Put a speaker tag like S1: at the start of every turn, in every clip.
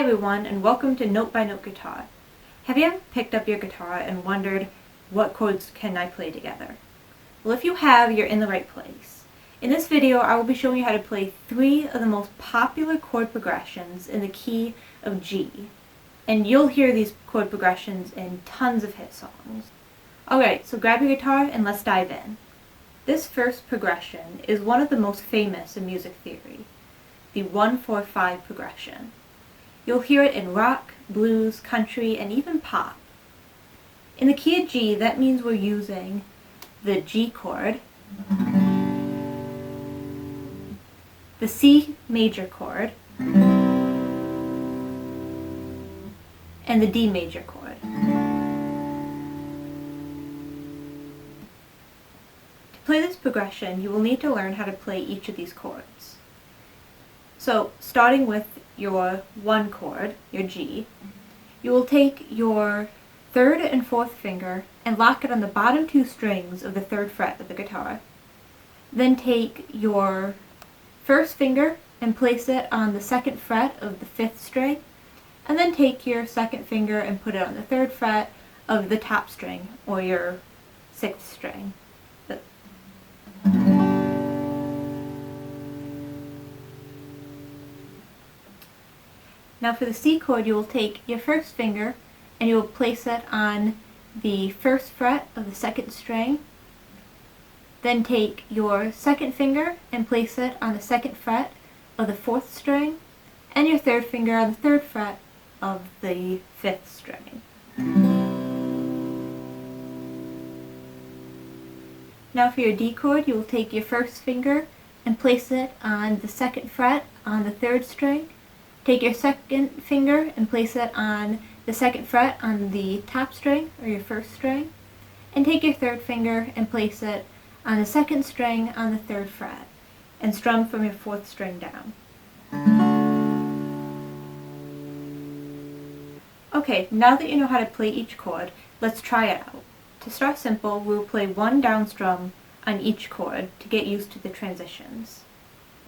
S1: everyone, and welcome to Note by Note Guitar. Have you ever picked up your guitar and wondered, what chords can I play together? Well, if you have, you're in the right place. In this video, I will be showing you how to play 3 of the most popular chord progressions in the key of G. And you'll hear these chord progressions in tons of hit songs. Alright, so grab your guitar and let's dive in. This first progression is one of the most famous in music theory, the 1-4-5 progression. You'll hear it in rock, blues, country, and even pop. In the key of G, that means we're using the G chord, the C major chord, and the D major chord. To play this progression, you will need to learn how to play each of these chords. So, starting with your 1 chord, your G, you will take your 3rd and 4th finger and lock it on the bottom 2 strings of the 3rd fret of the guitar. Then take your 1st finger and place it on the 2nd fret of the 5th string, and then take your 2nd finger and put it on the 3rd fret of the top string, or your 6th string. Now for the C chord, you will take your 1st finger and you will place it on the 1st fret of the 2nd string. Then take your 2nd finger and place it on the 2nd fret of the 4th string, and your 3rd finger on the 3rd fret of the 5th string. Now for your D chord, you will take your 1st finger and place it on the 2nd fret on the 3rd string. Take your 2nd finger and place it on the 2nd fret on the top string, or your 1st string, and take your 3rd finger and place it on the 2nd string on the 3rd fret, and strum from your 4th string down. Okay, now that you know how to play each chord, let's try it out. To start simple, we will play 1 down strum on each chord to get used to the transitions.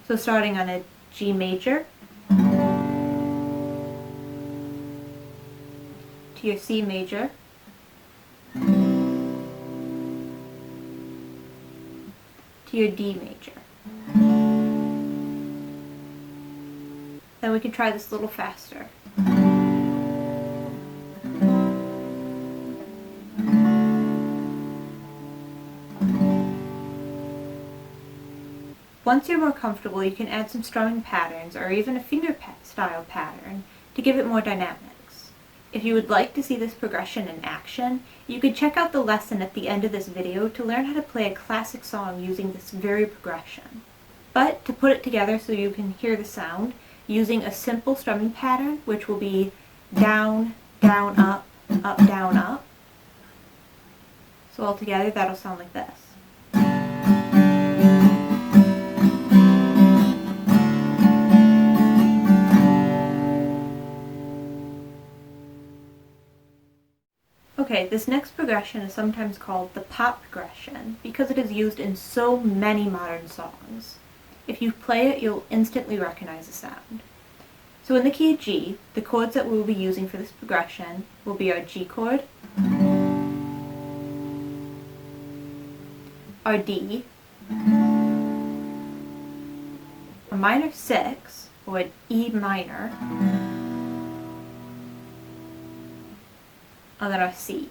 S1: So starting on a G major, to your C major, to your D major. Then we can try this a little faster. Once you're more comfortable, you can add some strumming patterns or even a fingerstyle pattern to give it more dynamics. If you would like to see this progression in action, you could check out the lesson at the end of this video to learn how to play a classic song using this very progression. But to put it together so you can hear the sound, using a simple strumming pattern, which will be down, down, up, down, up. So altogether, that'll sound like this. Okay, this next progression is sometimes called the pop progression because it is used in so many modern songs. If you play it, you'll instantly recognize the sound. So in the key of G, the chords that we will be using for this progression will be our G chord, our D, a minor 6, or an E minor, and then our C.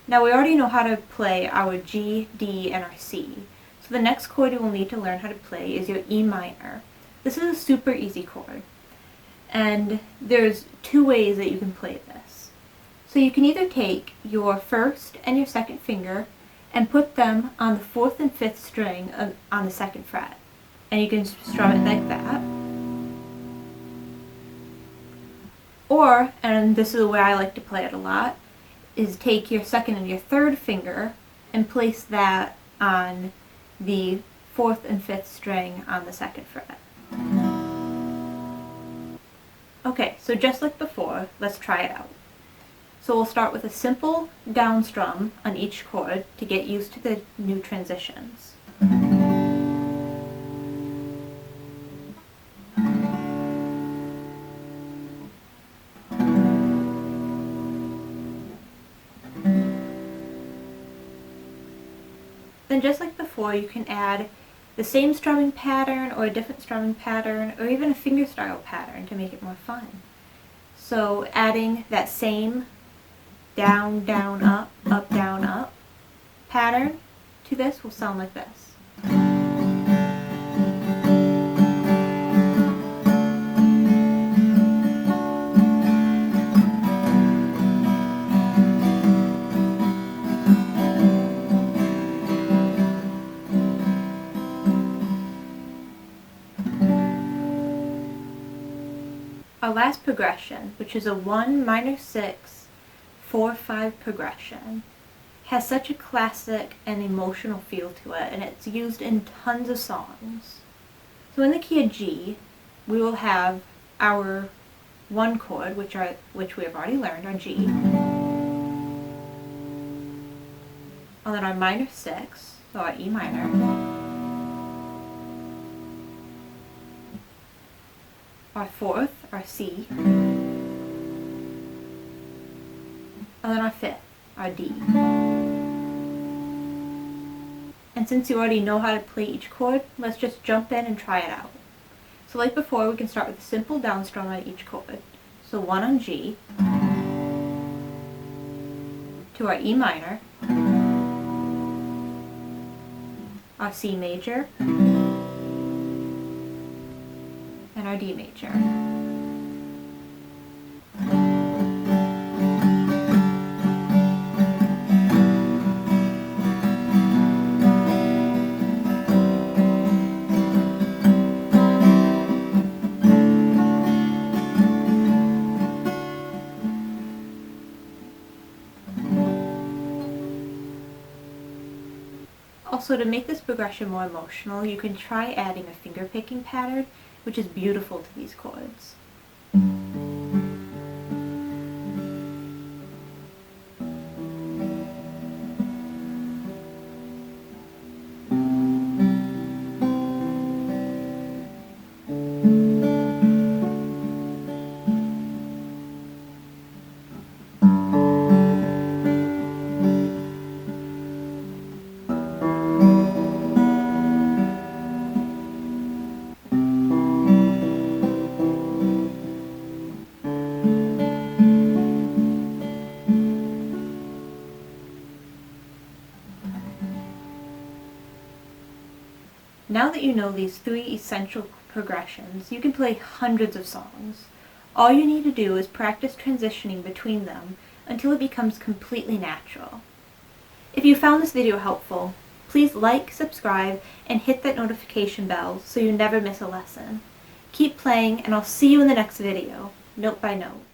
S1: Now we already know how to play our G, D, and our C. So the next chord you will need to learn how to play is your E minor. This is a super easy chord. And there's 2 ways that you can play this. So you can either take your 1st and your 2nd finger and put them on the 4th and 5th string on the 2nd fret. And you can strum it like that. Or, and this is the way I like to play it a lot, is take your 2nd and your 3rd finger and place that on the 4th and 5th string on the 2nd fret. Okay, so just like before, let's try it out. So we'll start with a simple down strum on each chord to get used to the new transitions. Then just like before, you can add the same strumming pattern or a different strumming pattern or even a fingerstyle pattern to make it more fun. So adding that same down, down, up, down, up pattern to this will sound like this. Our last progression, which is a 1 minor 6 4 5 progression, has such a classic and emotional feel to it, and it's used in tons of songs. So in the key of G, we will have our 1 chord, which we have already learned, our G, and then our minor 6, so our E minor, our 4th, our C, and then our 5th, our D. And since you already know how to play each chord, let's just jump in and try it out. So like before, we can start with a simple down strum on each chord. So 1 on G, to our E minor, our C major, and our D major. Also, to make this progression more emotional, you can try adding a finger picking pattern, which is beautiful to these chords. Now that you know these 3 essential progressions, you can play hundreds of songs. All you need to do is practice transitioning between them until it becomes completely natural. If you found this video helpful, please like, subscribe, and hit that notification bell so you never miss a lesson. Keep playing, and I'll see you in the next video, note by note.